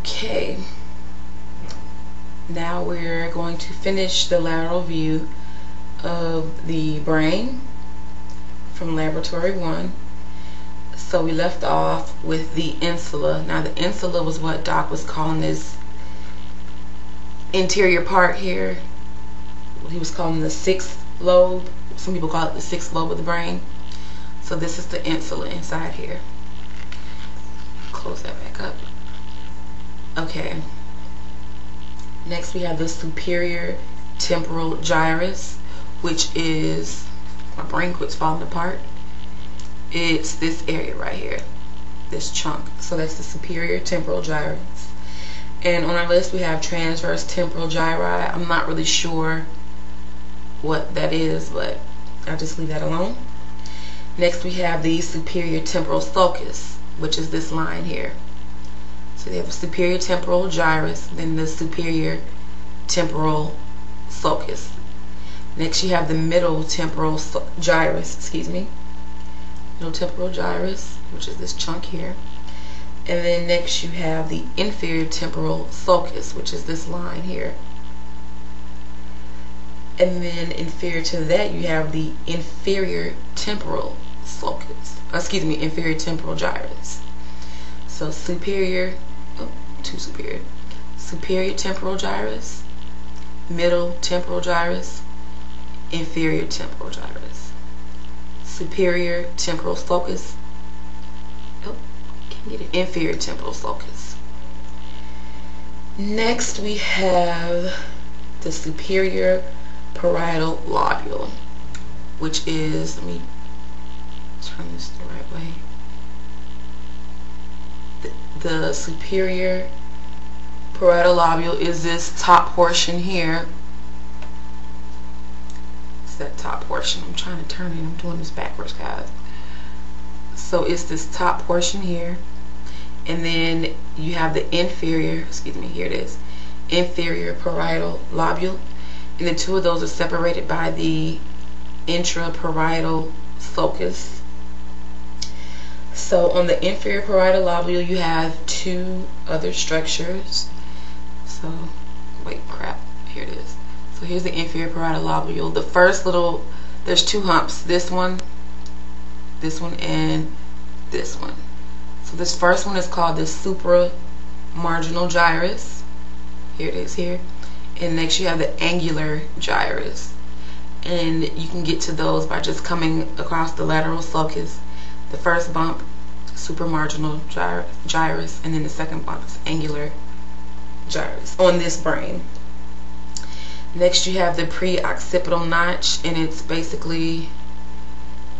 Okay, now we're going to finish the lateral view of the brain from laboratory 1. So we left off with the insula. Now the insula was what Doc was calling this interior part here. He was calling the 6th lobe. Some people call it the 6th lobe of the brain. So this is the insula inside here. Close that back up. Okay. Next we have the superior temporal gyrus, which is, my brain quits falling apart. It's this area right here, this chunk. So that's the superior temporal gyrus. And on our list we have transverse temporal gyri. I'm not really sure what that is, but I'll just leave that alone. Next we have the superior temporal sulcus, which is this line here. So they have a superior temporal gyrus, then the superior temporal sulcus. Next you have the middle temporal gyrus, middle temporal gyrus, which is this chunk here. And then next you have the inferior temporal sulcus, which is this line here. And then inferior to that you have the inferior temporal sulcus, inferior temporal gyrus. So superior temporal gyrus, middle temporal gyrus, inferior temporal gyrus, superior temporal sulcus, inferior temporal sulcus. Next we have the superior parietal lobule, which is, let me turn this the right way. The superior parietal lobule is this top portion here. It's that top portion. I'm trying to turn it. I'm doing this backwards, guys. So it's this top portion here. And then you have the inferior, here it is, inferior parietal lobule. And the two of those are separated by the intraparietal sulcus. So on the inferior parietal lobule you have two other structures. So, here it is. So here's the inferior parietal lobule. The first little, there's two humps, this one, and this one. So this first one is called the supramarginal gyrus. Here it is here. And next you have the angular gyrus. And you can get to those by just coming across the lateral sulcus. The first bump, supramarginal gyrus, and then the second bump is angular gyrus on this brain. Next you have the preoccipital notch, and it's basically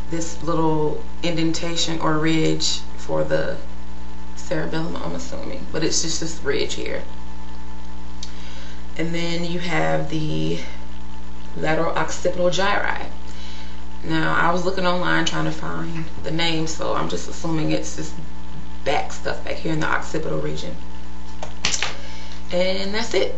this little indentation or ridge for the cerebellum, I'm assuming, but it's just this ridge here. And then you have the lateral occipital gyri. Now I was looking online trying to find the name, so I'm just assuming it's this back stuff back here in the occipital region. And that's it.